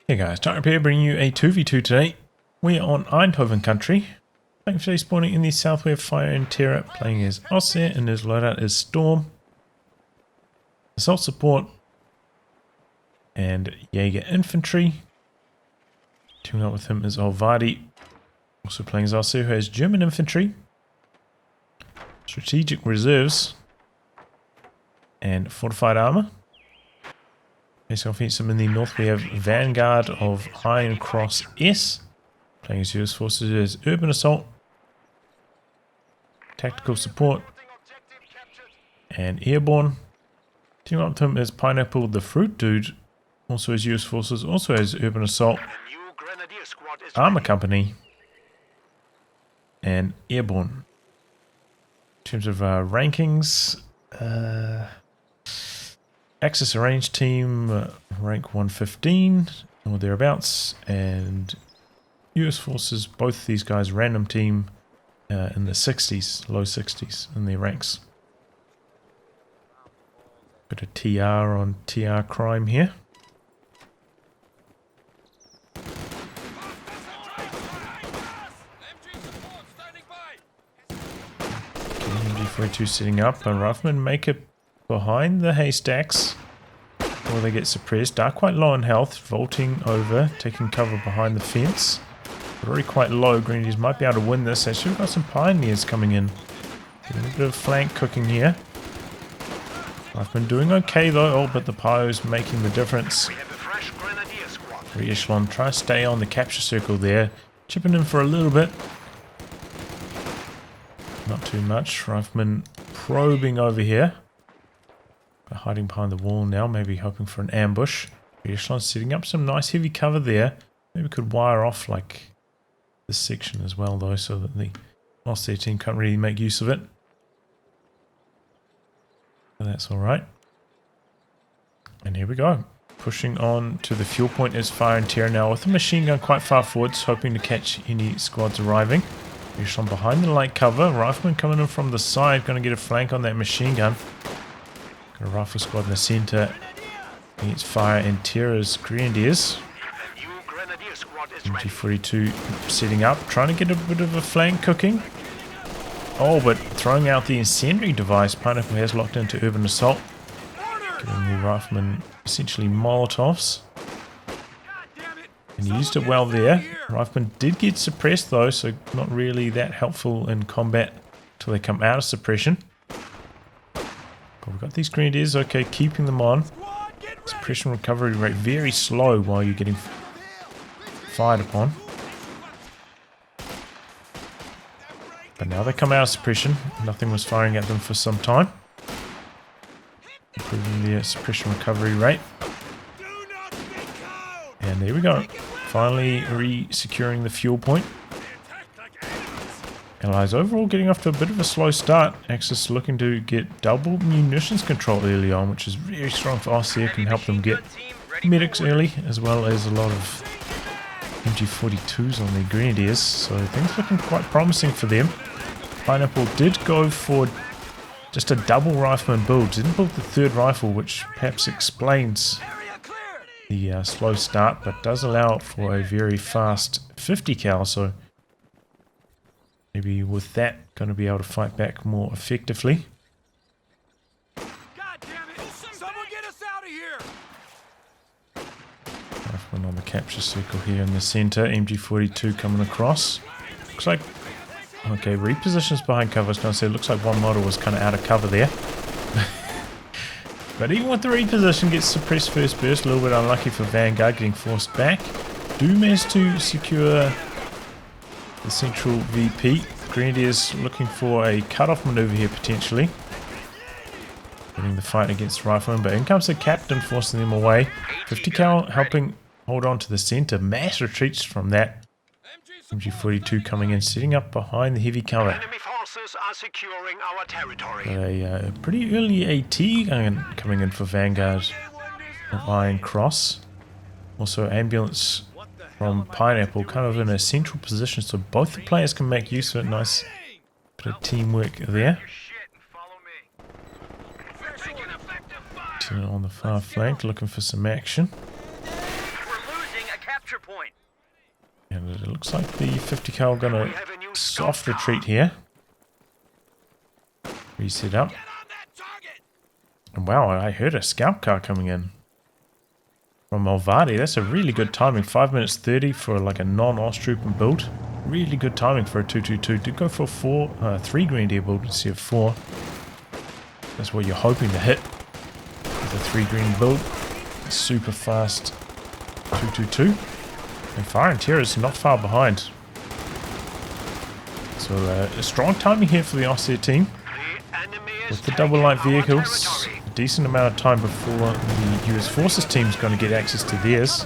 Hey guys, Dark here bringing you a 2v2 today. We are on Eindhoven country. Thankfully spawning in the south we have Fire and Terror, playing as Ostheer, and his loadout is Storm, Assault Support, and Jaeger Infantry. Teaming up with him is Olvadi, also playing as Ostheer, who has German Infantry, Strategic Reserves, and Fortified Armor. Facing offensive in the north we have Vanguard of Iron Cross S, playing as US Forces as Urban Assault, Tactical Support, and Airborne. Teaming up with him is Pineapple the Fruit Dude, also as US Forces, also as Urban Assault, Armor Company, and Airborne. In terms of rankings, Axis Arranged Team, rank 115 or thereabouts, and US Forces, both these guys, random team in the 60s, low 60s in their ranks. Bit of TR on TR crime here. MG42 setting up, and Riflemen make it behind the haystacks or they get suppressed. Are quite low on health, vaulting over, taking cover behind the fence. They're already quite low. Grenadiers might be able to win this. They should have got some pioneers coming in. Getting a bit of flank cooking here. I've been doing okay though. Oh, but the Pio's making the difference. Re-echelon, try to stay on the capture circle there. Chipping in for a little bit. Not too much. Rifleman probing over here. Hiding behind the wall now, maybe hoping for an ambush. Re-echelon setting up some nice heavy cover there. Maybe we could wire off like this section as well though, so that the Ostheer team can't really make use of it. So that's alright. And here we go. Pushing on to the fuel point is Fire and Terror now with the machine gun quite far forwards, hoping to catch any squads arriving. Re-echelon behind the light cover. Rifleman coming in from the side, going to get a flank on that machine gun. Got a rifle squad in the centre against Fire and Terror's Grenadiers. MG42 setting up, trying to get a bit of a flank cooking. Oh, but throwing out the incendiary device. Pineapple has locked into Urban Assault. Giving the Rifleman essentially Molotovs. And he used it well there. Rifleman did get suppressed though, so not really that helpful in combat until they come out of suppression. But we've got these Grenadiers, okay, keeping them on. Suppression recovery rate very slow while you're getting fired upon. But now they come out of suppression. Nothing was firing at them for some time. Improving their suppression recovery rate. And there we go. Finally re-securing the fuel point. Allies overall getting off to a bit of a slow start. Axis looking to get double munitions control early on, which is very strong for Ostheer. Can help them get medics early, as well as a lot of MG42s on their Grenadiers. So things looking quite promising for them. Pineapple did go for just a double rifleman build. Didn't build the third rifle, which perhaps explains the slow start, but does allow for a very fast 50 cal. So maybe with that, going to be able to fight back more effectively. God damn it! Someone get us out of here! Rifleman on the capture circle here in the centre. MG42 coming across. Looks like, okay, repositions behind cover. I was going to say, looks like one model was kind of out of cover there. But even with the reposition, gets suppressed first burst. A little bit unlucky for Vanguard, getting forced back. Do manage to secure the central VP. Grenadiers looking for a cut-off maneuver here potentially. Winning the fight against Rifleman, but in comes the captain forcing them away. 50 cal helping hold on to the centre. Mass retreats from that. MG42 coming in, setting up behind the heavy cover. Enemy forces are securing our territory. A pretty early AT coming in for Vanguard of Iron Cross. Also ambulance from Pineapple, kind of in a central position, so both the players can make use of it. Nice bit of teamwork there. On the far flank, looking for some action. capture point. And it looks like the 50 cal gonna soft retreat here. Reset up. And wow, I heard a scout car coming in from Olvadi. That's a really good timing. 5 minutes 30 for like a non-Osttrooper build. Really good timing for a 222. Did go for a 3 Grenadier build instead of 4. That's what you're hoping to hit with a 3 green build. Super fast 222. And Fire and Terror is not far behind. So a strong timing here for the Ostheer team. With the double light vehicles, a decent amount of time before the US Forces team is going to get access to theirs.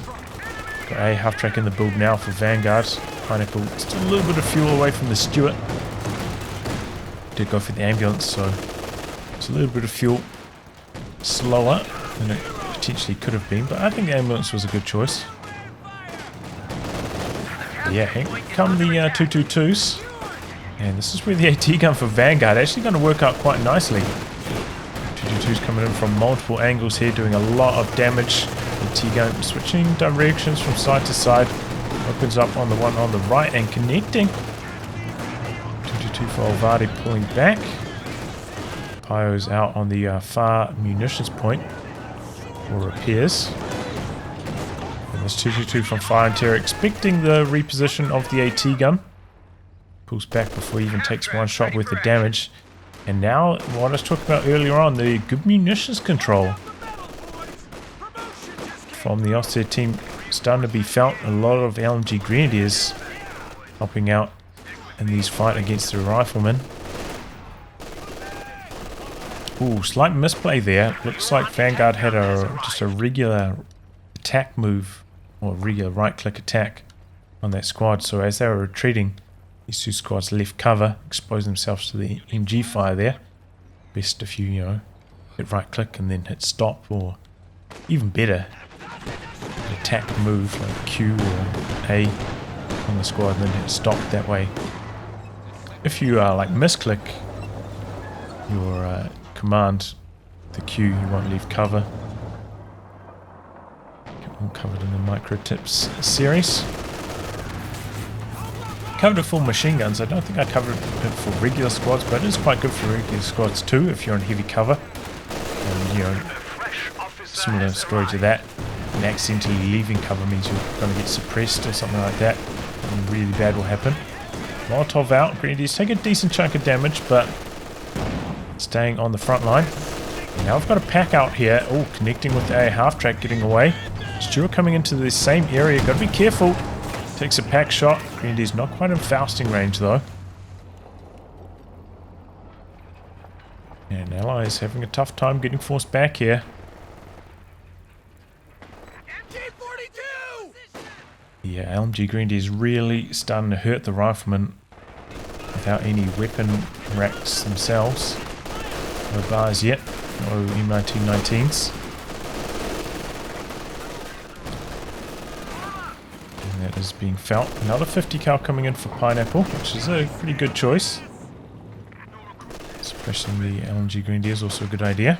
Got a half track in the build now for Vanguard. Pineapple, just a little bit of fuel away from the Stuart. Did go for the ambulance, so it's a little bit of fuel slower than it potentially could have been, but I think the ambulance was a good choice. But yeah, here come the 222s. And this is where the AT gun for Vanguard actually going to work out quite nicely. 222's coming in from multiple angles here, doing a lot of damage. AT gun switching directions from side to side. Opens up on the one on the right and connecting. 222 for Olvadi pulling back. Pyo's out on the far munitions point for repairs. And this 222 from Fire and Terror expecting the reposition of the AT gun. Pulls back before he even takes one shot worth of damage. And now, what I was talking about earlier on, the good munitions control from the Ostheer team starting to be felt. A lot of LMG Grenadiers helping out in these fight against the riflemen. Ooh, slight misplay there. Looks like Vanguard had just a regular attack move, or a regular right-click attack on that squad. So as they were retreating, these two squads left cover, exposed themselves to the MG fire there. Best if you know, hit right click and then hit stop, or even better, an attack move like Q or A on the squad and then hit stop that way. If you like misclick your command, the Q, you won't leave cover. Get all covered in the micro tips series. Covered it for machine guns. I don't think I covered it for regular squads, but it is quite good for regular squads too if you're in heavy cover. And you know, similar story to that. And accidentally leaving cover means you're going to get suppressed or something like that. And really bad will happen. Molotov out. Grenadiers take a decent chunk of damage, but staying on the front line. And now I've got a pack out here. Oh, connecting with a half track, getting away. Stuart coming into the same area. Got to be careful. Takes a pack shot. Grenadier's not quite in Fausting range though. And Allies having a tough time getting forced back here. Yeah, LMG Grenadiers really starting to hurt the riflemen without any weapon racks themselves. No bars yet. No M1919s. That is being felt. Another 50 cal coming in for Pineapple, which is a pretty good choice. Suppressing the LMG Grenadiers, also a good idea.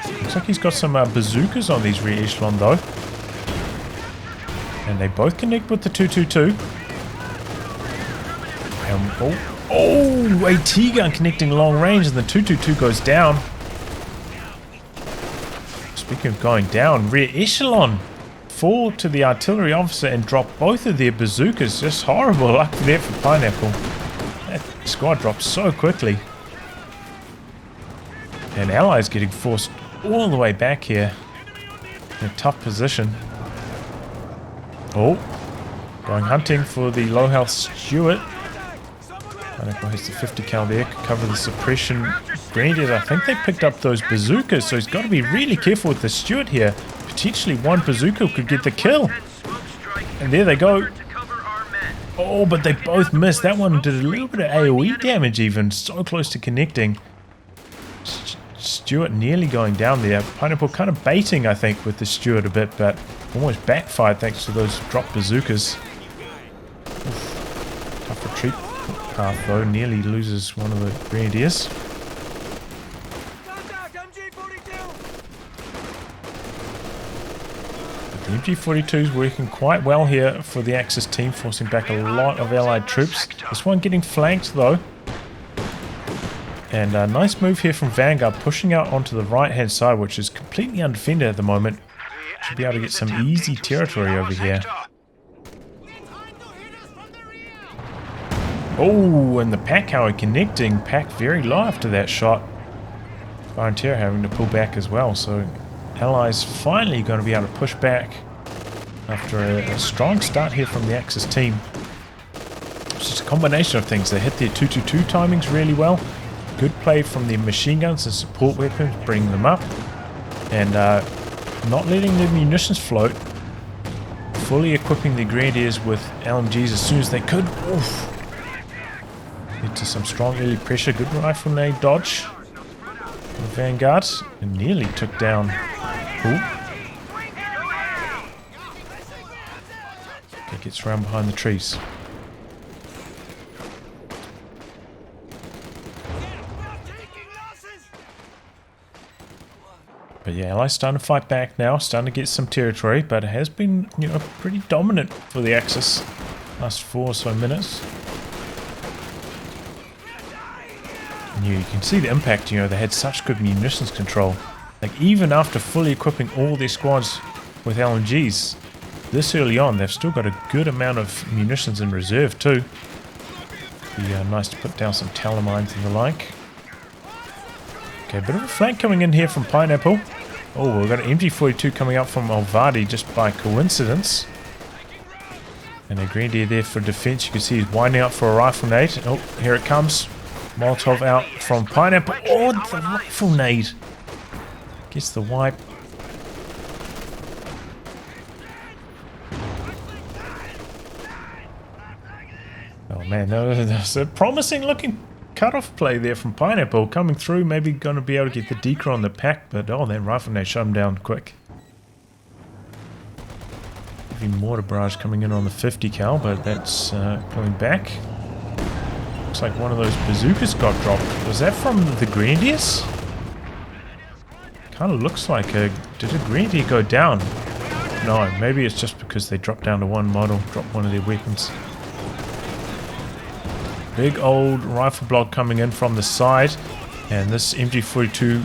Looks like he's got some bazookas on these rear echelon though. And they both connect with the 222. And oh, AT gun connecting long range and the 222 goes down. Speaking of going down, rear echelon fall to the artillery officer and drop both of their bazookas. Just horrible luck there for Pineapple. That squad drops so quickly. And Allies getting forced all the way back here in a tough position. Oh, going hunting for the low health Stuart. Pineapple has the 50 cal there, could cover the suppression. Grenadiers, I think they picked up those bazookas, so he's got to be really careful with the Stuart here. Potentially one bazooka could get the kill. And there they go. Oh, but they both missed. That one did a little bit of AoE damage even, so close to connecting. Stuart nearly going down there. Pineapple kind of baiting, I think, with the Stuart a bit, but almost backfired thanks to those dropped bazookas. Oof. Tough retreat path though, nearly loses one of the Grenadiers. The MG42 is working quite well here for the Axis team, forcing back a lot of allied troops. This one getting flanked though. And a nice move here from Vanguard, pushing out onto the right hand side, which is completely undefended at the moment. Should be able to get some easy territory over here. Oh, and the pack how connecting. Pack very low after that shot. Fire having to pull back as well, so Allies finally going to be able to push back after a strong start here from the Axis team. It's just a combination of things. They hit their 2-2-2 timings really well. Good play from the machine guns and support weapons, bringing them up. And not letting the munitions float. Fully equipping the Grenadiers with LMGs as soon as they could. Oof. Into some strong early pressure. Good rifle nade dodge. Vanguard. And nearly took down. Ooh. Okay, gets around behind the trees. But yeah, Allies starting to fight back now, starting to get some territory, but it has been, you know, pretty dominant for the Axis last 4 or so minutes. And you can see the impact, you know, they had such good munitions control. Like, even after fully equipping all their squads with LMGs, this early on, they've still got a good amount of munitions in reserve too. Be nice to put down some Talon mines and the like. Okay, a bit of a flank coming in here from Pineapple. Oh, we've got an MG42 coming up from Olvadi just by coincidence. And a Grenadier there for defense. You can see he's winding up for a rifle nade. Oh, here it comes. Molotov out from Pineapple. Oh, the rifle nade. Gets the wipe. Oh man, that's a promising looking cut-off play there from Pineapple. Coming through, maybe going to be able to get the decoy on the pack, but oh, that rifle nade shut him down quick. Heavy mortar barrage coming in on the 50 cal, but that's pulling back. Looks like one of those bazookas got dropped. Was that from the Grenadiers? Kind of looks like a... Did a Grenadier go down? No, maybe it's just because they dropped down to one model, dropped one of their weapons. Big old rifle block coming in from the side, and this MG42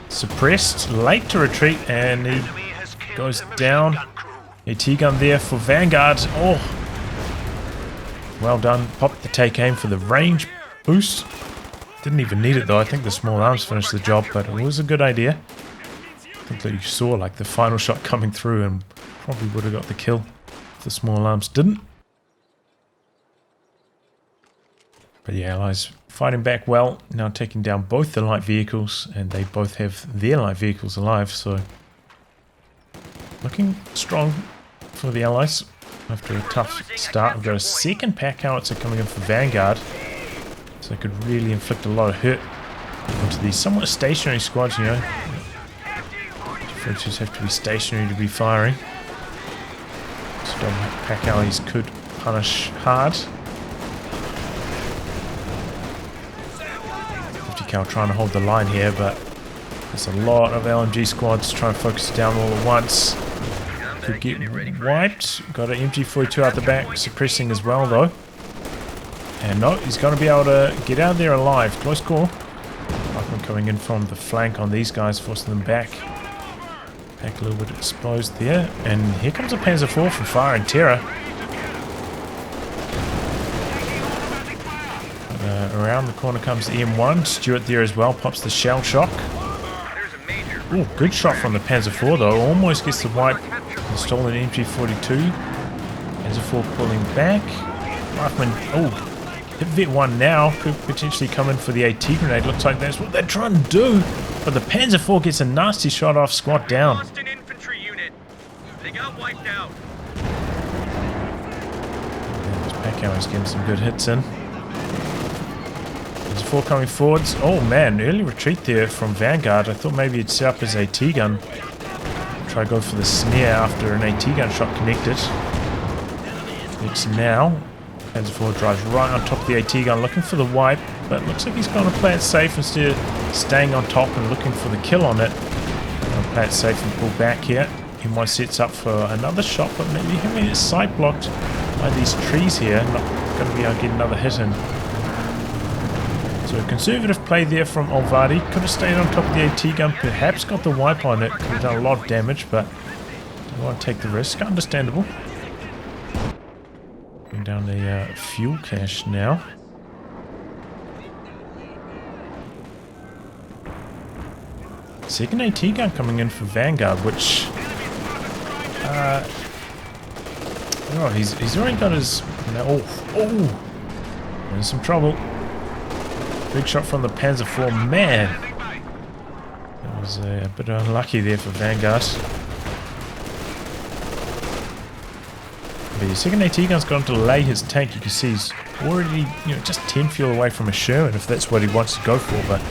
suppressed, late to retreat, and he goes down. AT gun there for Vanguard. Oh, well done. Popped the take aim for the range boost. Didn't even need it though. I think the small arms finished the job, but it was a good idea. I think that you saw like the final shot coming through and probably would have got the kill if the small arms didn't. But yeah, Allies fighting back well, now taking down both the light vehicles, and they both have their light vehicles alive, so looking strong for the Allies after a tough start. We've got a second pack howitzer coming in for Vanguard, so they could really inflict a lot of hurt into these somewhat stationary squads, you know. Just have to be stationary to be firing. So pack allies could punish hard. Trying to hold the line here, but there's a lot of LMG squads trying to focus it down all at once. Could get wiped. Got an MG42 out the back, suppressing as well though. And no, he's going to be able to get out there alive. Close call. Markman coming in from the flank on these guys, forcing them back. Pack a little bit exposed there. And here comes a Panzer IV from Fire and Terror. Around the corner comes the M1. Stuart there as well, pops the shell shock. Oh, good shot from the Panzer IV though. Almost gets the wipe. The stolen MG42. Panzer IV pulling back. Rifleman, oh, hit Vet 1 now. Could potentially come in for the AT grenade. Looks like that's what they're trying to do. But the Panzer IV gets a nasty shot off, squat down. Lost an infantry unit. They got wiped out. This pack is getting some good hits in. Four coming forwards. Oh man, early retreat there from Vanguard. I thought maybe he'd set up his AT gun. Try to go for the snare after an AT gun shot connected. It's now. Panzer IV drives right on top of the AT gun looking for the wipe, but looks like he's going to play it safe instead of staying on top and looking for the kill on it. Going to play it safe and pull back here. he might sets up for another shot, but maybe having his sight blocked by these trees here, not going to be able to get another hit in. So conservative play there from Olvadi. Could have stayed on top of the AT gun, perhaps got the wipe on it, could have done a lot of damage, but didn't want to take the risk. Understandable. Going down the fuel cache now. Second AT gun coming in for Vanguard, which oh, he's already got his oh, in some trouble. Big shot from the Panzer IV. Man, that was a bit unlucky there for Vanguard. But the second AT gun's gone to lay his tank. You can see he's already, just 10 fuel away from a Sherman if that's what he wants to go for, but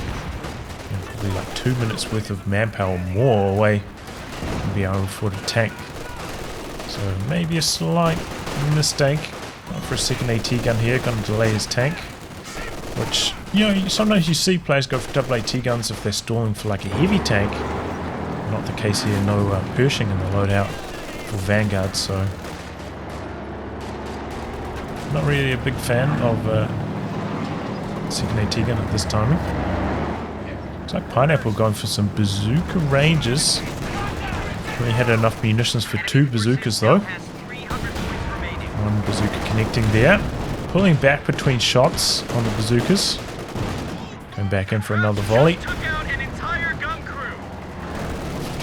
probably like 2 minutes worth of manpower more away from being able to tank. So maybe a slight mistake for a second AT gun here, going to delay his tank. Which, sometimes you see players go for double AT guns if they're stalling for like a heavy tank. Not the case here, no Pershing in the loadout for Vanguard, so not really a big fan of second AT gun at this timing. Looks like Pineapple going for some bazooka ranges. Only had enough munitions for 2 bazookas though. One bazooka connecting there. Pulling back between shots on the bazookas. Going back in for another volley.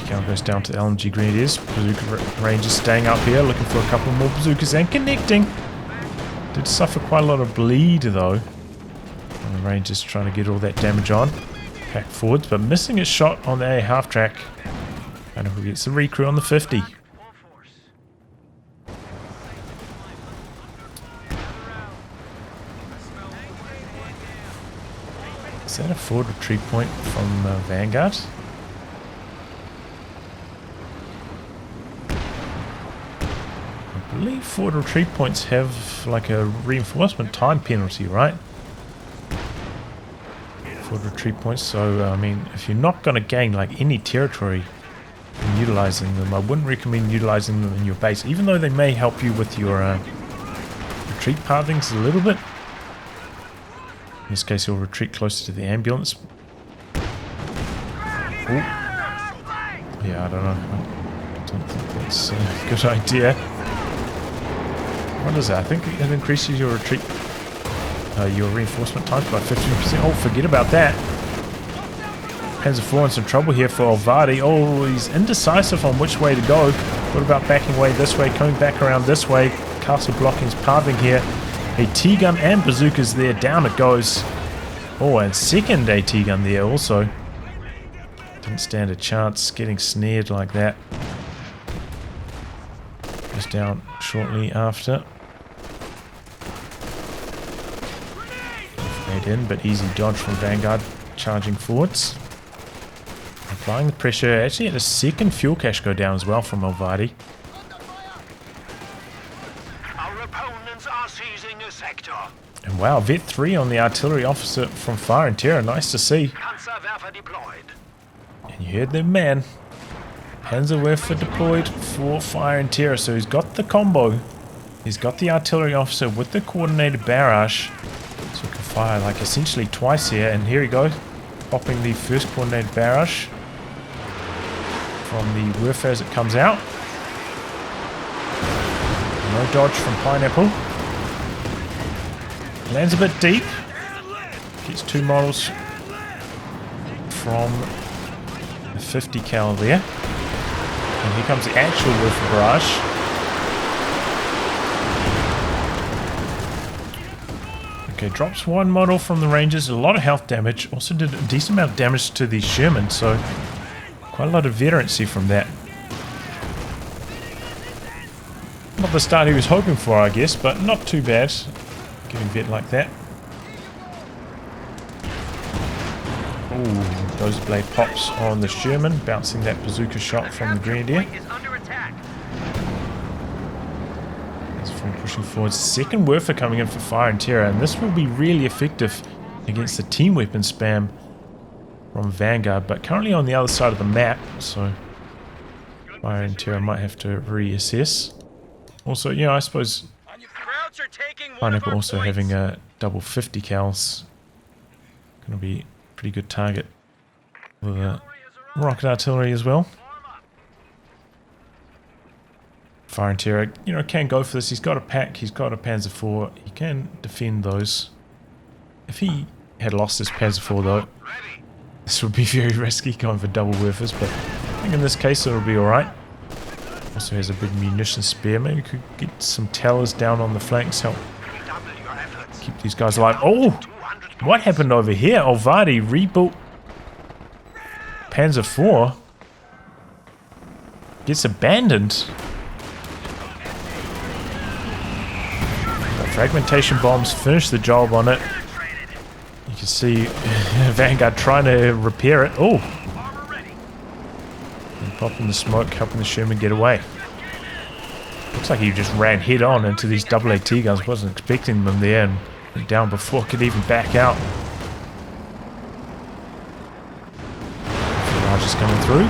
Gun goes down to LMG Grenadiers. Bazooka Rangers staying up here, looking for a couple more bazookas and connecting. Did suffer quite a lot of bleed though. And the Rangers trying to get all that damage on. Back forwards, but missing a shot on the A half track. And who gets the recrew on the 50. Is that a forward retreat point from Vanguard? I believe forward retreat points have like a reinforcement time penalty, right? Forward retreat points, so I mean, if you're not going to gain like any territory in utilizing them, I wouldn't recommend utilizing them in your base, even though they may help you with your retreat pathings a little bit. In this case, he'll retreat closer to the ambulance. Ooh. Yeah, I don't know. I don't think that's a good idea. What is that? I think it increases your retreat, your reinforcement time by 15%. Oh, forget about that. Panzer IV in some trouble here for Olvadi. Oh, he's indecisive on which way to go. What about backing away this way, coming back around this way? Castle blocking his pathing here. AT gun and bazookas there, down it goes. Oh, and second AT gun there also. Didn't stand a chance getting snared like that. Goes down shortly after. Grenade in, but easy dodge from Vanguard, charging forwards. Applying the pressure. Actually had a second fuel cache go down as well from Olvadi. And wow, Vet 3 on the artillery officer from Fire and Terror. Nice to see. And you heard them, man. Panzerwerfer deployed for Fire and Terror. So he's got the combo. He's got the artillery officer with the coordinated barrage. So he can fire like essentially twice here. And here he goes. Popping the first coordinated barrage from the Werfer as it comes out. No dodge from Pineapple. Lands a bit deep. Gets 2 models from the 50 cal there. And here comes the actual Werfer barrage. Okay, drops 1 model from the Rangers. A lot of health damage. Also did a decent amount of damage to the Sherman. So quite a lot of veterancy from that. Not the start he was hoping for, I guess, but not too bad. Getting vet like that. Ooh, those blade pops on the Sherman, bouncing that bazooka shot from the Grenadier. As from pushing forward, second Werfer coming in for Fire and Terror, and this will be really effective against the team weapon spam from Vanguard, but currently on the other side of the map, so Fire and Terror might have to reassess. Also, yeah, I suppose Pineapple also having a double 50 cals. Gonna be a pretty good target with rocket artillery as well. Fire and Terror, you know, can go for this. He's got a pack, he's got a Panzer IV. He can defend those. If he had lost his Panzer IV though, this would be very risky going for double werfers, but I think in this case it'll be alright. Also has a big munition spare. Maybe could get some towers down on the flanks, help keep these guys alive. Oh! What happened over here? Olvadi rebuilt Panzer IV. Gets abandoned. The fragmentation bombs finish the job on it. You can see Vanguard trying to repair it. Oh! And popping the smoke, helping the Sherman get away. Looks like he just ran head on into these double AT guns. Wasn't expecting them there and went down before it could even back out. Barrage is coming through.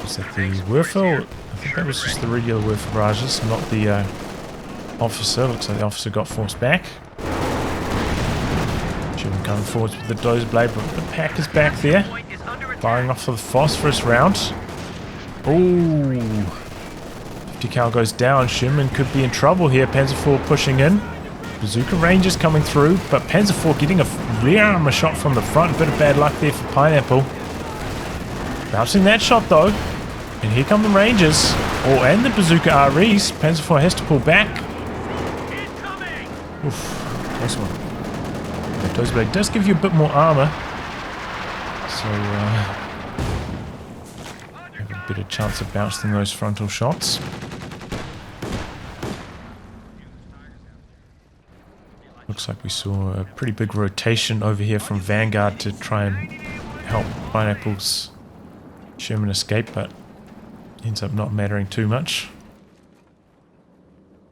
Is that the Werfer? I think that was just the regular Werfer barrages, not the officer. Looks like the officer got forced back. Sherman coming forwards with the dozer blade, but the pack is back there. Firing off for the phosphorus round. Ooh. 50 cal goes down. Sherman could be in trouble here. Panzer IV pushing in. Bazooka Rangers coming through, but Panzer IV getting a rear armor shot from the front. Bit of bad luck there for Pineapple. Bouncing that shot though. And here come the Rangers. Oh, and the Bazooka REs. Panzer IV has to pull back. Oof. Close one. The dozer blade does give you a bit more armor. So, have a better chance of bouncing those frontal shots. Looks like we saw a pretty big rotation over here from Vanguard to try and help Pineapple's Sherman escape, but ends up not mattering too much.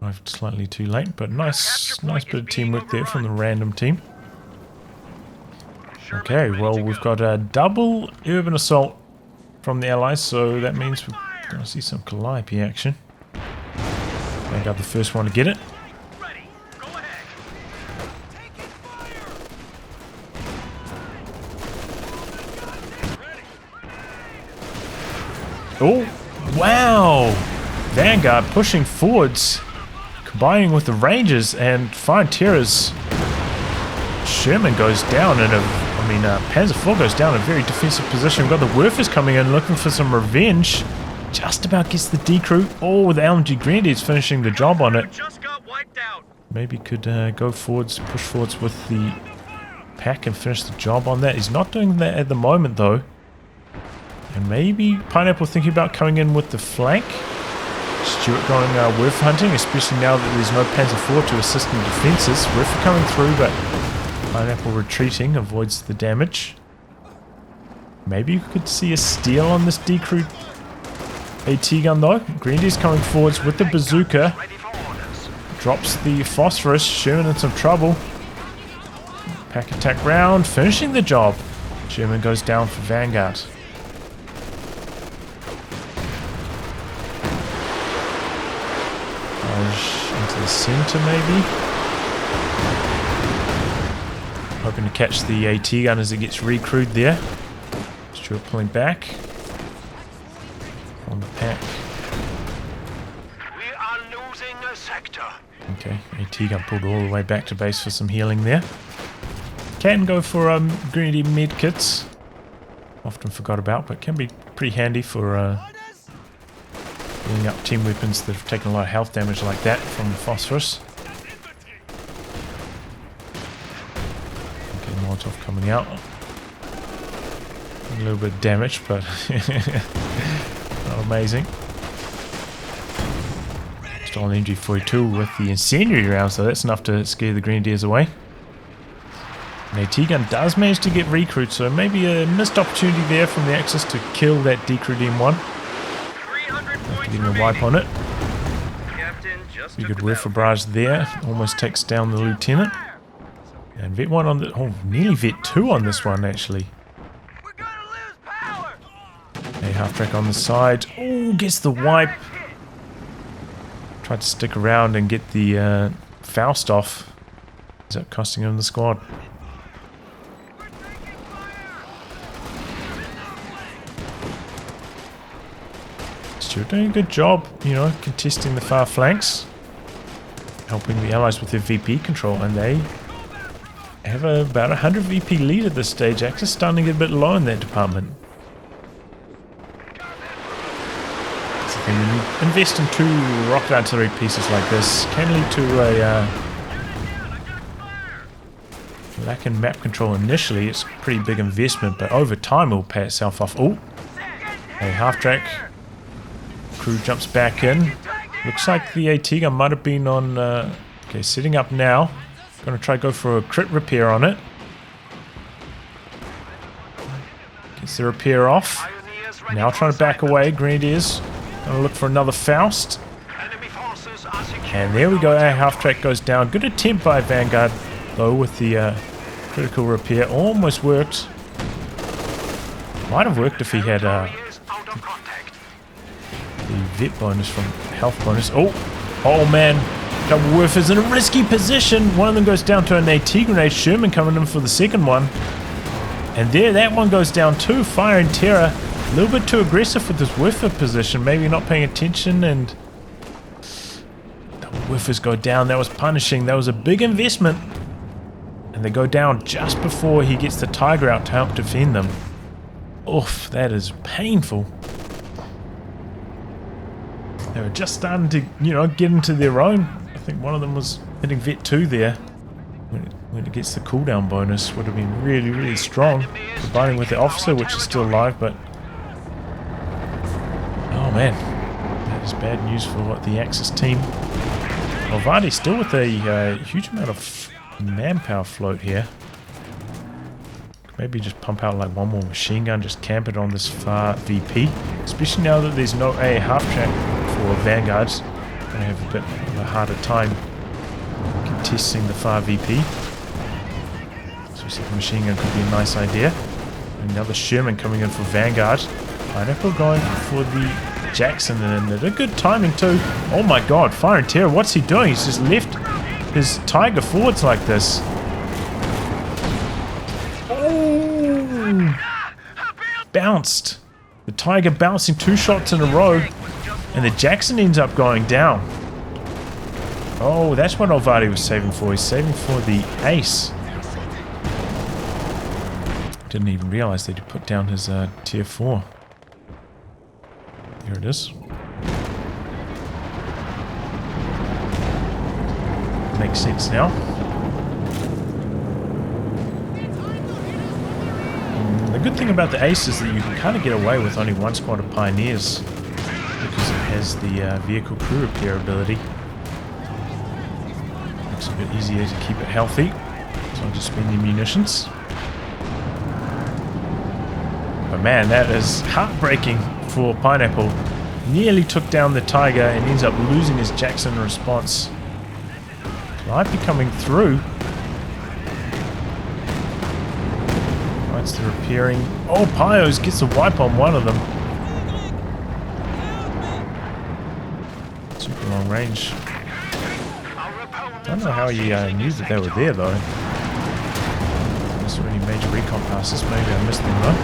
Arrived slightly too late, but nice bit of teamwork there from the random team. Okay, well, we've got a double urban assault from the Allies, so that means we're going to see some Calliope action. Vanguard the first one to get it. Oh, wow! Vanguard pushing forwards, combining with the Rangers, and Fine Terror's Sherman goes down in a... Panzer IV goes down in a very defensive position. We've got the Werfers coming in looking for some revenge. Just about gets the decrew. Oh, the LMG Grenadiers finishing the job on it. Maybe could go forwards, push forwards with the pack and finish the job on that. He's not doing that at the moment though. And maybe Pineapple thinking about coming in with the flank. Stuart going Werfer hunting, especially now that there's no Panzer IV to assist in the defences. Werfer coming through, but Pineapple retreating, avoids the damage. Maybe you could see a steal on this decrewed AT gun though. Grenadiers coming forwards with the bazooka. Drops the phosphorus. Sherman in some trouble. Pack attack round, finishing the job. Sherman goes down for Vanguard. Into the center maybe. Hoping to catch the AT gun as it gets recrewed there. Stuart pulling back. On the pack. We are losing a sector. Okay, AT gun pulled all the way back to base for some healing there. Can go for grenadier medkits. Often forgot about, but can be pretty handy for building up team weapons that have taken a lot of health damage like that from the phosphorus. Okay, Molotov coming out. A little bit of damage, but not amazing. Stolen MG42 with the incendiary rounds, so that's enough to scare the Grenadiers away. An AT gun does manage to get recruit, so maybe a missed opportunity there from the Axis to kill that decrewed M1. Getting a wipe on it. Pretty good Werfer barrage there. Almost takes down the lieutenant. And Vet 1 on the... Oh, nearly Vet 2 on this one, actually. A half-track on the side. Oh, gets the wipe. Tried to stick around and get the Faust off. Is that costing him the squad? Stuart doing a good job, you know, contesting the far flanks. Helping the allies with their VP control, and they have about 100 VP lead at this stage. Axis starting to get a bit low in that department. That's the thing, when you invest in 2 rocket artillery pieces like this, can lead to a lack in map control initially. It's a pretty big investment, but over time it will pay itself off. Oh, a half-track. Crew jumps back in. Looks like the AT gun might have been on... okay, setting up now. Going to try to go for a crit repair on it. Gets the repair off. Now trying to back away. Grenadiers. Going to look for another Faust. And there we go. Our half-track goes down. Good attempt by Vanguard, though, with the critical repair. Almost worked. Might have worked if he had... the vet bonus from health bonus. Oh man, double woofers in a risky position. One of them goes down to an AT grenade. Sherman coming in for the second one, and there, that one goes down too. Fire and terror, a little bit too aggressive with this woofer position. Maybe not paying attention, and double woofers go down. That was punishing. That was a big investment, and they go down just before he gets the Tiger out to help defend them. Oof, that is painful. They were just starting to, you know, get into their own. I think one of them was hitting Vet 2 there. When it gets the cooldown bonus, would have been really, really strong. Combining with the officer, which is still alive, but... oh man, that is bad news for the Axis team. Olvadi still with a huge amount of manpower float here. Maybe just pump out like one more machine gun, just camp it on this far VP. Especially now that there's no A half-track for Vanguards. Gonna have a bit of a harder time contesting the far VP. So second machine gun could be a nice idea. Another Sherman coming in for Vanguard. Pineapple going for the Jackson, and they're good timing too. Oh my god, Fire and Terror, what's he doing? He's just left his Tiger forwards like this. Bounced. The Tiger bouncing 2 shots in a row, and the Jackson ends up going down. Oh, that's what Olvadi was saving for. He's saving for the ace. Didn't even realize that he put down his tier 4. Here it is. Makes sense now. The good thing about the ace is that you can kind of get away with only 1 squad of pioneers because it has the vehicle crew repair ability. Makes it a bit easier to keep it healthy, so I'll just spend the munitions. But man, that is heartbreaking for Pineapple. Nearly took down the Tiger and ends up losing his Jackson response. Might be coming through. It's the repairing. Oh, Pios gets a wipe on one of them. Super long range. I don't know how he knew that they were there though. I saw any major recon passes. Maybe I missed them though.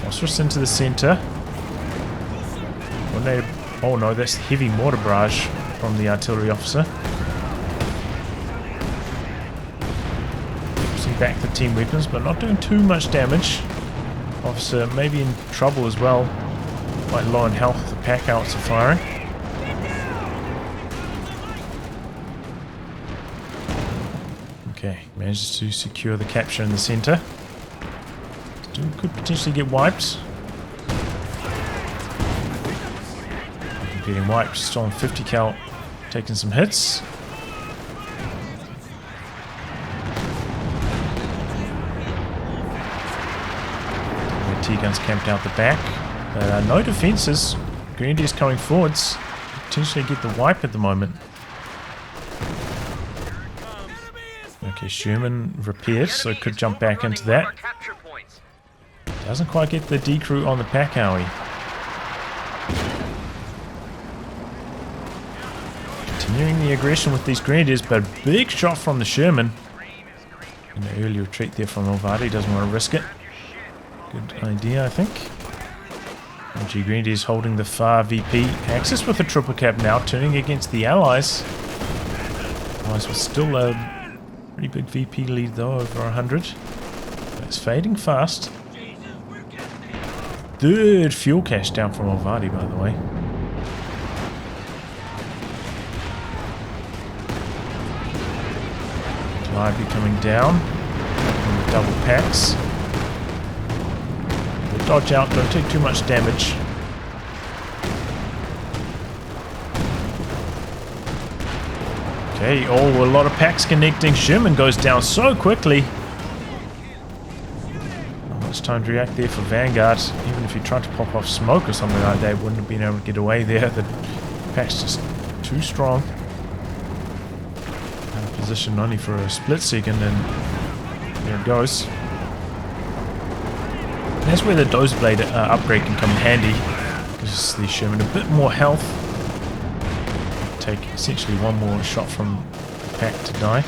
Phosphorus into the center. Oh no, that's heavy mortar barrage from the artillery officer. Back the team weapons, but not doing too much damage. Officer maybe in trouble as well. Quite low in health. The pack outs are firing. Okay, manages to secure the capture in the center. Still could potentially get wiped. Getting wiped, still on 50 cal, taking some hits. Guns camped out the back. No defenses. Grenadiers coming forwards. Potentially get the wipe at the moment. Okay, Sherman repairs, so could jump back into that. Doesn't quite get the decrew on the pack, Howie. Continuing the aggression with these grenadiers, but a big shot from the Sherman. And the early retreat there from Olvadi, doesn't want to risk it. Good idea, I think. MG Grenadiers holding the far VP. Axis with a triple cap now, turning against the Allies. Allies with still a pretty big VP lead though, over 100. But it's fading fast. Third fuel cache down from Olvadi, by the way. Olvadi coming down. On the double packs. Dodge out, don't take too much damage. Okay, oh, a lot of packs connecting. Sherman goes down so quickly. Not much time to react there for Vanguard. Even if he tried to pop off smoke or something like that, wouldn't have been able to get away there. The pack's just too strong. Out of position only for a split second, and there it goes. That's where the Doze Blade upgrade can come in handy. Gives the Sherman a bit more health. Take essentially one more shot from the pack to die.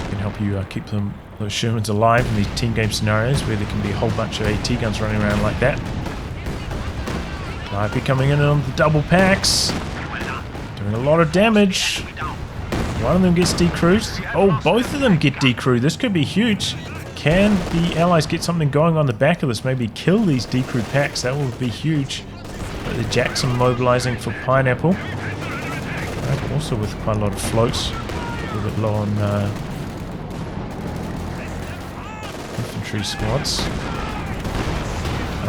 Can help you keep those Shermans alive in these team game scenarios where there can be a whole bunch of AT guns running around like that. Calliope coming in on the double packs. Doing a lot of damage. One of them gets decrewed. Oh, both of them get decrewed. This could be huge. Can the Allies get something going on the back of this? Maybe kill these decrewed packs. That would be huge. But the Jackson mobilizing for Pineapple. Also with quite a lot of floats. A little bit low on infantry squads.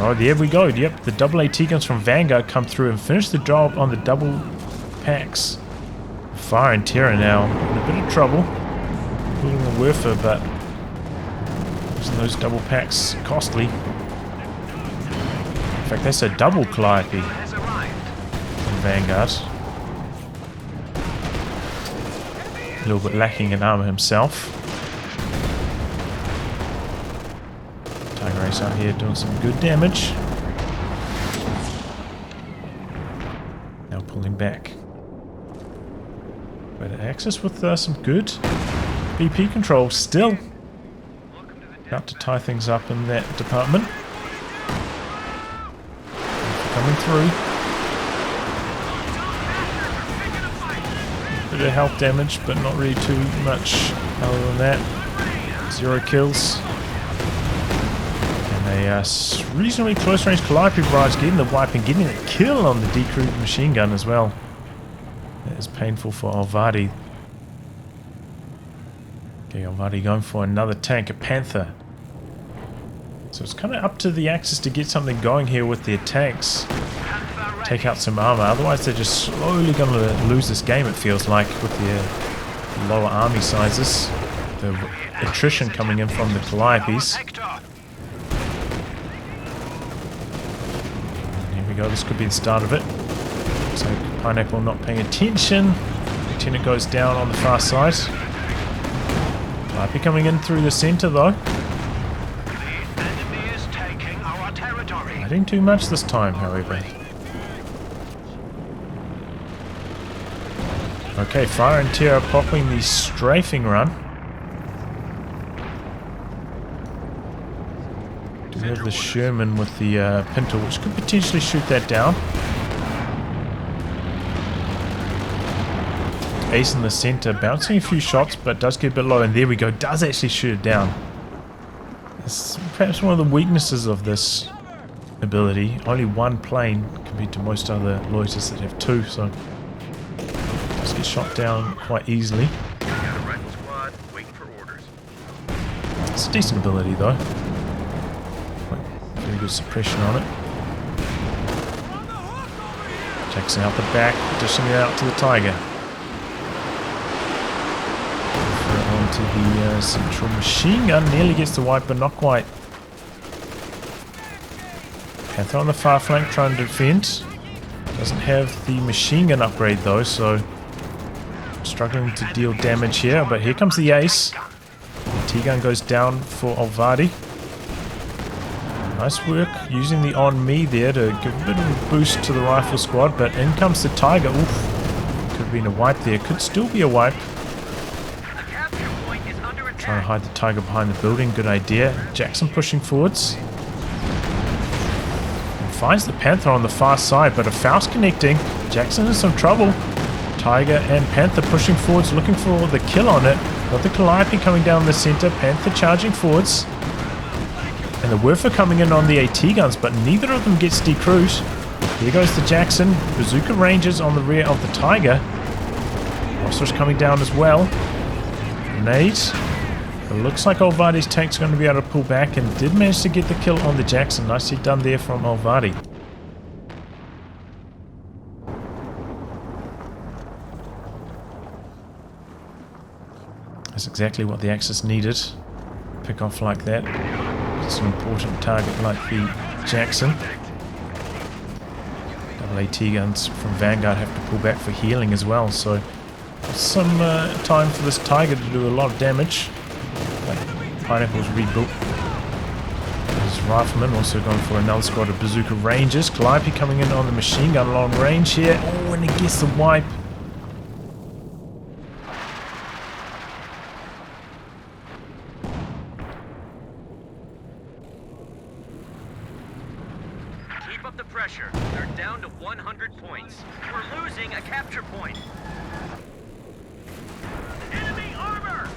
Oh, there we go. Yep, the double AT guns from Vanguard come through and finish the job on the double packs. Fire and Terror now in a bit of trouble. Pulling a Werfer, but those double packs costly. In fact, that's a double Calliope from Vanguard. A little bit lacking in armor himself. Tiger Ace out here doing some good damage. Now pulling back. Better Axis with some good BP control still. About to tie things up in that department. Coming through. Bit of health damage, but not really too much other than that. 0 kills. And a reasonably close range Calliope barrage getting the wipe and getting a kill on the decrewed machine gun as well. That is painful for Olvadi. Okay, Olvadi going for another tank, a Panther. So it's kind of up to the Axis to get something going here with their tanks. Take out some armor, otherwise they're just slowly going to lose this game, it feels like, with their lower army sizes. The attrition coming in from the Calliopes. And here we go, this could be the start of it. So Pineapple not paying attention. Lieutenant goes down on the far side. Calliope coming in through the center though. Not too much this time, however. Okay, Fire and Terror popping the strafing run. Do we have the Sherman with the Pinto, which could potentially shoot that down. Ace in the center, bouncing a few shots, but does get a bit low, and there we go, does actually shoot it down. It's perhaps one of the weaknesses of this ability. Only one plane compared to most other loiters that have 2, so just get shot down quite easily. It's a decent ability though. Very good suppression on it. Takes it out the back, dishing it out to the Tiger. Onto the central machine gun, nearly gets the wipe but not quite. Panther on the far flank trying to defend. Doesn't have the machine gun upgrade though, so struggling to deal damage here, but here comes the ace. The T-gun goes down for Olvadi. Nice work using the on me there to give a bit of a boost to the rifle squad, but in comes the Tiger. Oof, could have been a wipe there, could still be a wipe. Trying to hide the Tiger behind the building, good idea. Jackson pushing forwards. And finds the Panther on the far side, but a Faust connecting. Jackson in some trouble. Tiger and Panther pushing forwards, looking for the kill on it. Got the Calliope coming down the center, Panther charging forwards. And the Werfer coming in on the AT guns, but neither of them gets decruised. Here goes the Jackson. Bazooka Rangers on the rear of the Tiger. Ostheer's coming down as well. Grenades. It looks like Olvadi's tank's going to be able to pull back, and did manage to get the kill on the Jackson. Nicely done there from Olvadi. That's exactly what the Axis needed. Pick off like that. It's an important target like the Jackson. Double AT guns from Vanguard have to pull back for healing as well, so some time for this Tiger to do a lot of damage. Pineapple's rebuilt. There's Rifleman also going for another squad of Bazooka Rangers. Calliope coming in on the machine gun long range here. Oh, and he gets the wipe. Keep up the pressure. They're down to 100 points. We're losing a capture point. Enemy armor!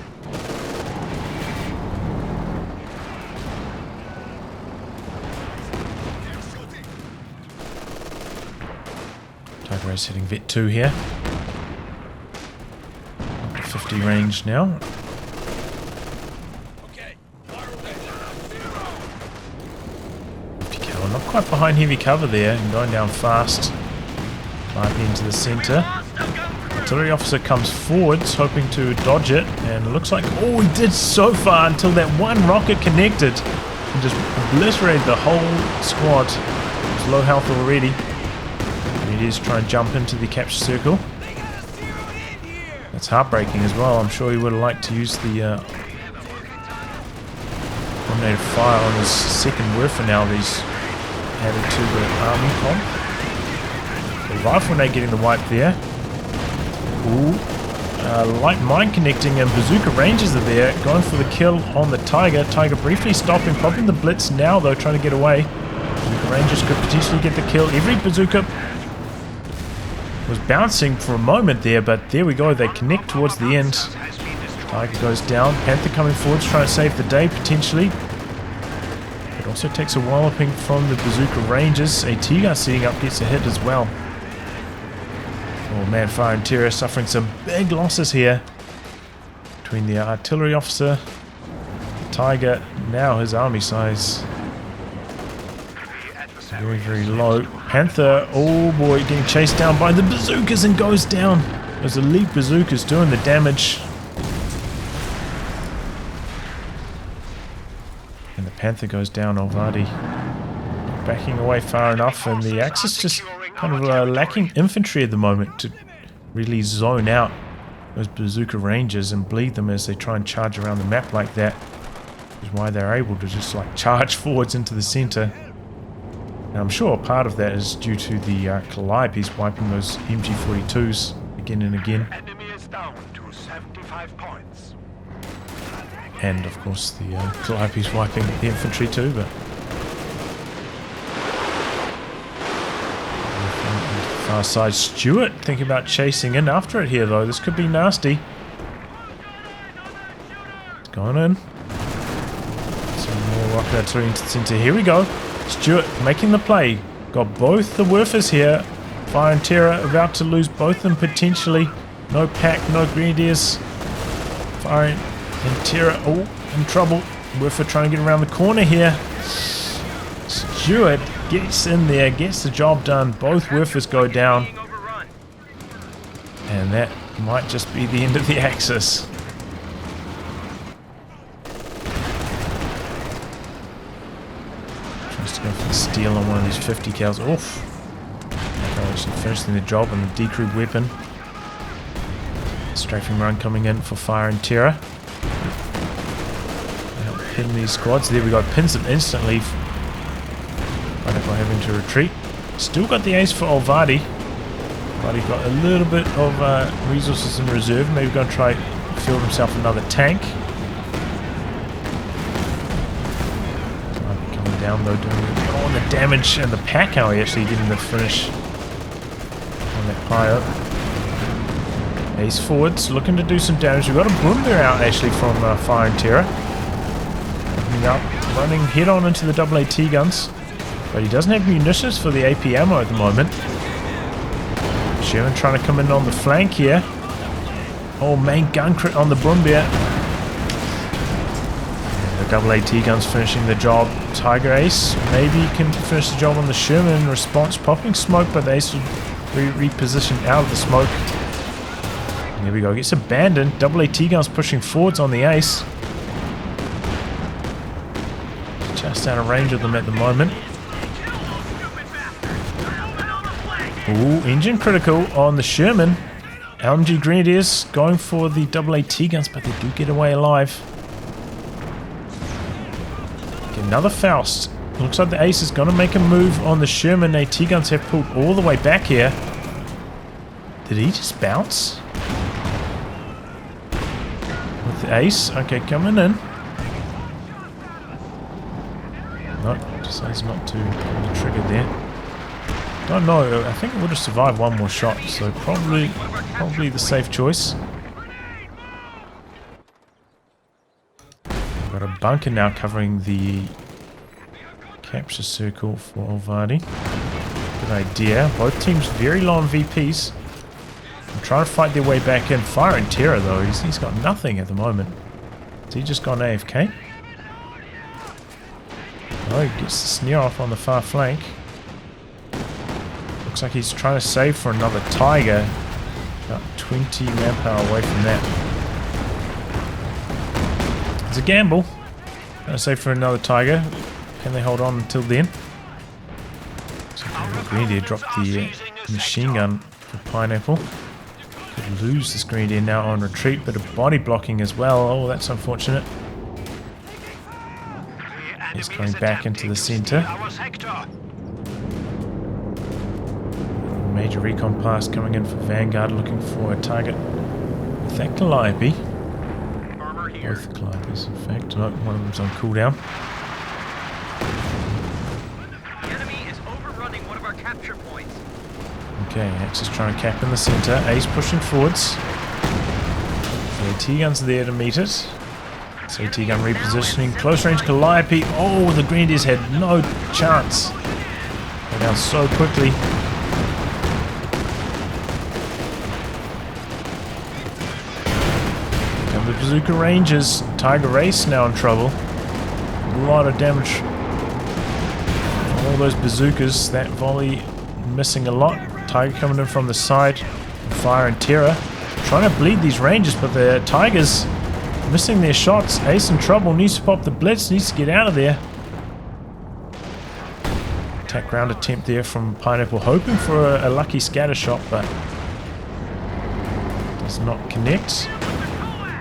Tiger Race hitting Vet 2 here. Up to 50 range now. Not quite behind heavy cover there, and going down fast. Right into the center. Artillery officer comes forwards, hoping to dodge it, and it looks like, oh, he did so far until that one rocket connected and just obliterated the whole squad. It was low health already. And he is trying to jump into the capture circle. That's heartbreaking as well. I'm sure he would have liked to use the coordinated fire on his second Werfer now that he's added to the army comp. The rifle grenade getting the wipe there. Ooh. Light mine connecting, and Bazooka Rangers are there, going for the kill on the Tiger. Tiger briefly stopping, popping the blitz now though, trying to get away. Bazooka Rangers could potentially get the kill. Every bazooka was bouncing for a moment there, but there we go, they connect towards the end. Tiger goes down, Panther coming forwards, trying to save the day potentially. It also takes a walloping from the Bazooka Rangers. AT gun setting up gets a hit as well. Oh man, Fire Interior suffering some big losses here. Between the artillery officer, the Tiger, now his army size. Very, very low. Panther, oh boy, getting chased down by the bazookas and goes down. Those elite bazookas doing the damage. And the Panther goes down, Olvadi. Backing away far enough, and the Axis just kind of lacking infantry at the moment to really zone out those Bazooka Rangers and bleed them as they try and charge around the map like that. Which is why they're able to just like charge forwards into the center. Now I'm sure part of that is due to the Calliope's wiping those MG42s again and again. Enemy is down to 75 points. And of course the Calliope's wiping the infantry too, but far side Stewart thinking about chasing in after it here though. This could be nasty. It's going in. Some more rocket artillery into the center. Here we go. Stewart making the play. Got both the Werfers here. Fire and Terror about to lose both of them potentially. No pack, no Grenadiers. Fire and Terror, oh, in trouble. Werfer trying to get around the corner here. Stewart gets in there, gets the job done. Both Werfers go down. And that might just be the end of the Axis. Tries to go for the steal on one of these 50 cals. Oof. Actually finishing the job on the decrewed weapon. Strafing run coming in for Fire and Terror. Help pin these squads. There we go. Pins them instantly. Pineapple having to retreat. Still got the ace for Olvadi. Olvadi got a little bit of resources in reserve. Maybe going to try field himself another tank. Coming down though, doing all the damage, and the Packhowie actually getting the finish on that Pyro. Ace forwards, looking to do some damage. We've got a Boombear out actually from Fire and Terror. Coming up, running head on into the AAT guns. But he doesn't have munitions for the AP ammo at the moment. Sherman trying to come in on the flank here. Oh, main gun crit on the Boombear. The AAT guns finishing the job. Tiger Ace maybe can finish the job on the Sherman in response. Popping smoke, but the Ace will be repositioned out of the smoke. There we go, gets abandoned. AAT guns pushing forwards on the Ace. Just out of range of them at the moment. Ooh, engine critical on the Sherman. LMG Grenadiers going for the AAT guns, but they do get away alive. Get another Faust. Looks like the Ace is going to make a move on the Sherman. AT guns have pulled all the way back here. Did he just bounce? With the Ace. Okay, coming in. Nope, decides not to pull the trigger there. Don't know, I think it would have survived one more shot, so probably the safe choice. Got a bunker now covering the capture circle for Olvadi. Good idea. Both teams very low on VPs. They're trying to fight their way back in. Fire and Terror though, he's got nothing at the moment. Has he just gone AFK? Oh, he gets the snare off on the far flank. Looks like he's trying to save for another Tiger. About 20 manpower away from that. It's a gamble. Trying to save for another Tiger. Can they hold on until then? So Grenadier dropped the machine gun for Pineapple. Could lose this Grenadier now on retreat, but a body blocking as well. Oh, that's unfortunate. He's coming back into the center. Major recon pass coming in for Vanguard, looking for a target with that Calliope. Both Calliopes, in fact. No, one of them's on cooldown. The enemy is overrunning one of our capture points. Okay, Axe is trying to cap in the center. Ace pushing forwards. The AT guns are there to meet it. So AT gun repositioning. Close range Calliope. Oh, the Grenadiers had no chance. They're down so quickly. And the Bazooka Rangers. Tiger Race now in trouble. A lot of damage. All those bazookas. That volley missing a lot. Tiger coming in from the side. Fire and Terror. Trying to bleed these Rangers, but the Tigers missing their shots. Ace in trouble. Needs to pop the blitz. Needs to get out of there. Attack round attempt there from Pineapple. Hoping for a lucky scatter shot, but does not connect.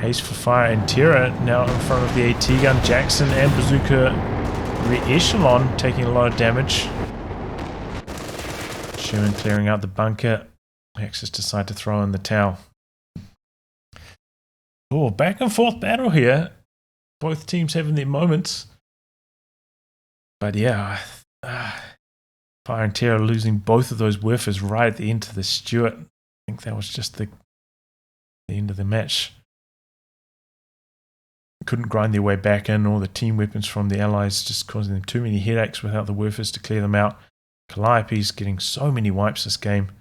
Ace for Fire and Terror now in front of the AT gun. Jackson and Bazooka re-echelon taking a lot of damage. Sherman clearing out the bunker. Axis decide to throw in the towel. Oh, back and forth battle here. Both teams having their moments. But yeah, Fire and Terror losing both of those whiffers right at the end to the Stuart. I think that was just the end of the match. Couldn't grind their way back in. All the team weapons from the Allies just causing them too many headaches without the whiffers to clear them out. Calliope's getting so many wipes this game.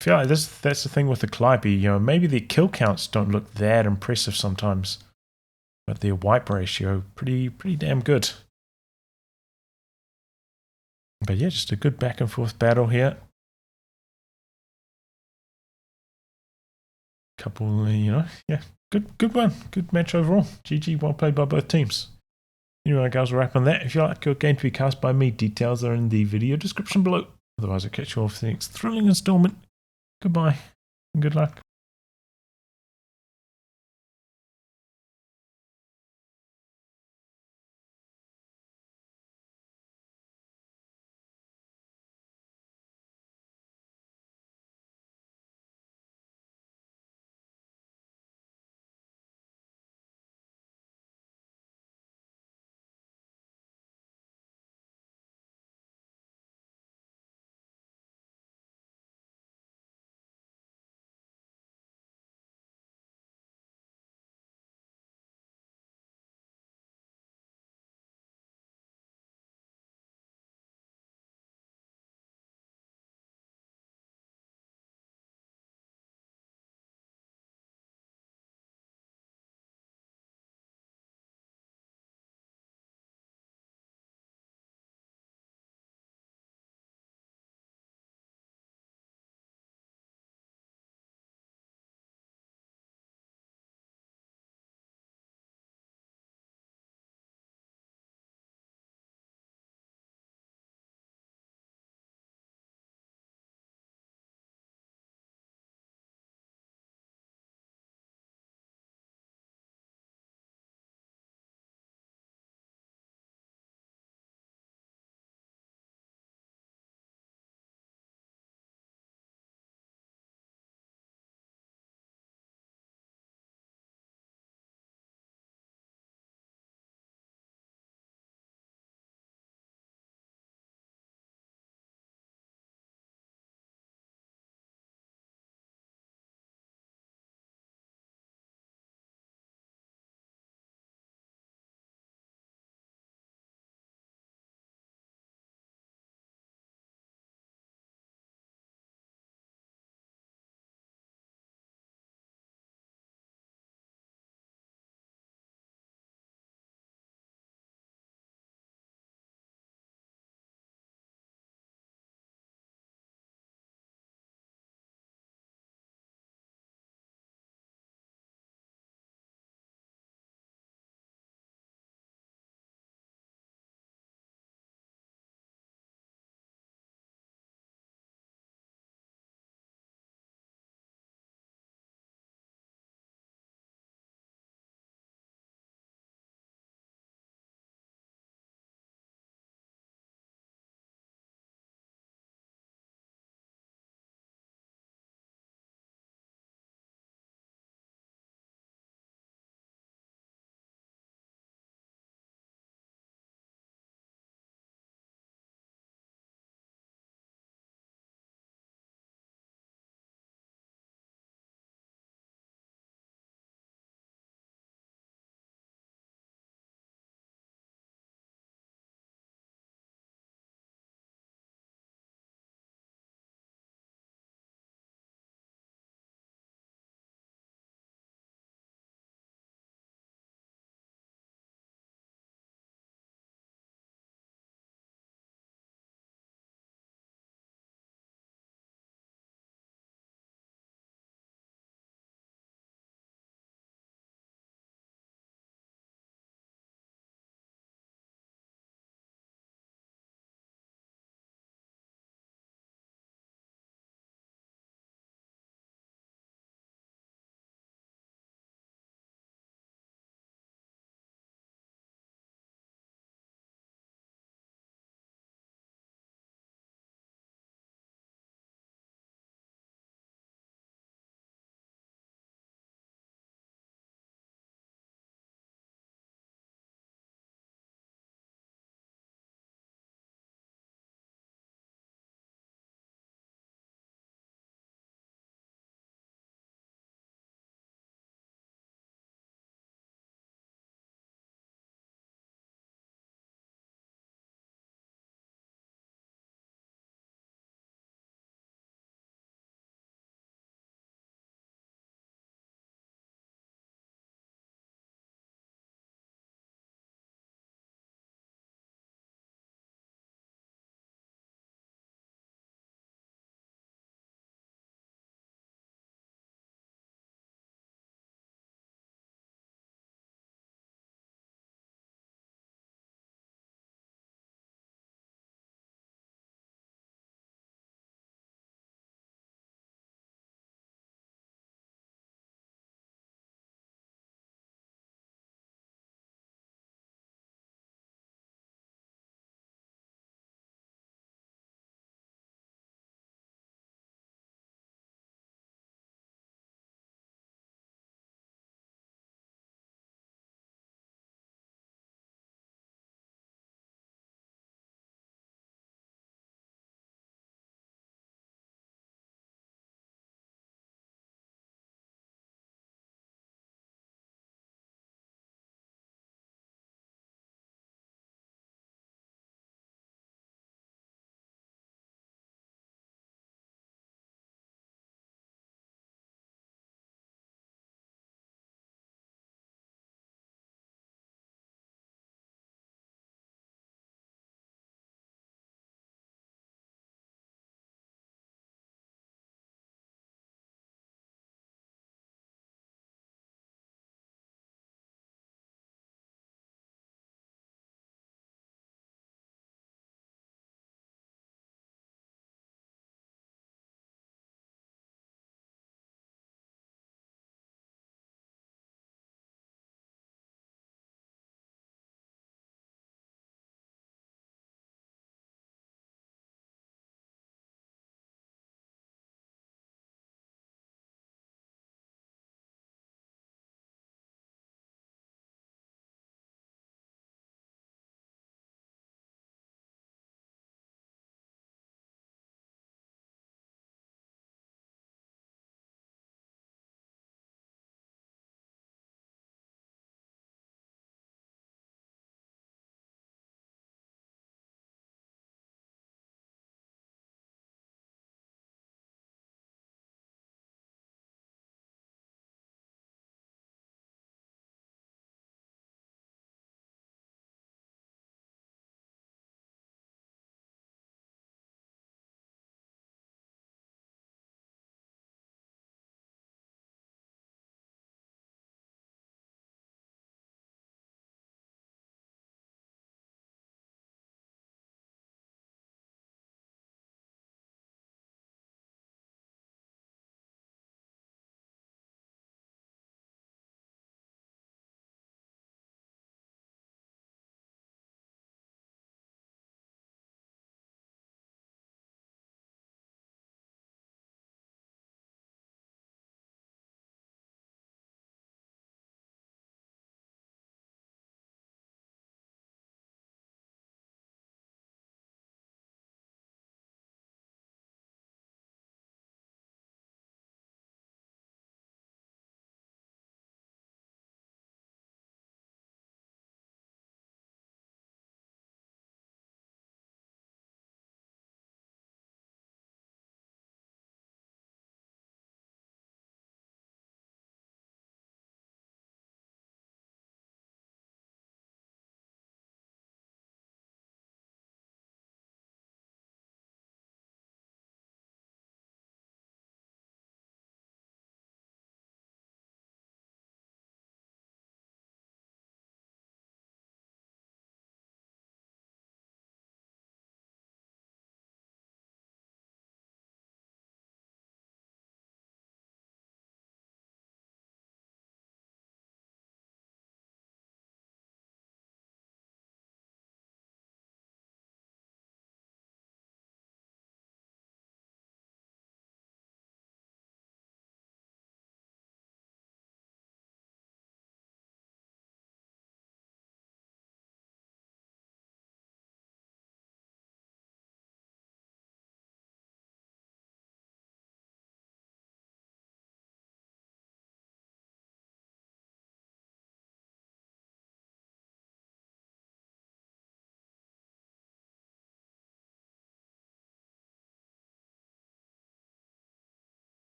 I feel like that's the thing with the Calliope, you know, maybe their kill counts don't look that impressive sometimes, but their wipe ratio pretty damn good. But yeah, just a good back and forth battle here. Couple, you know, yeah, good one, good match overall. GG, well played by both teams. Anyway, guys, we'll wrap on that. If you like your game to be cast by me, details are in the video description below. Otherwise, I'll catch you all for the next thrilling installment. Goodbye and good luck.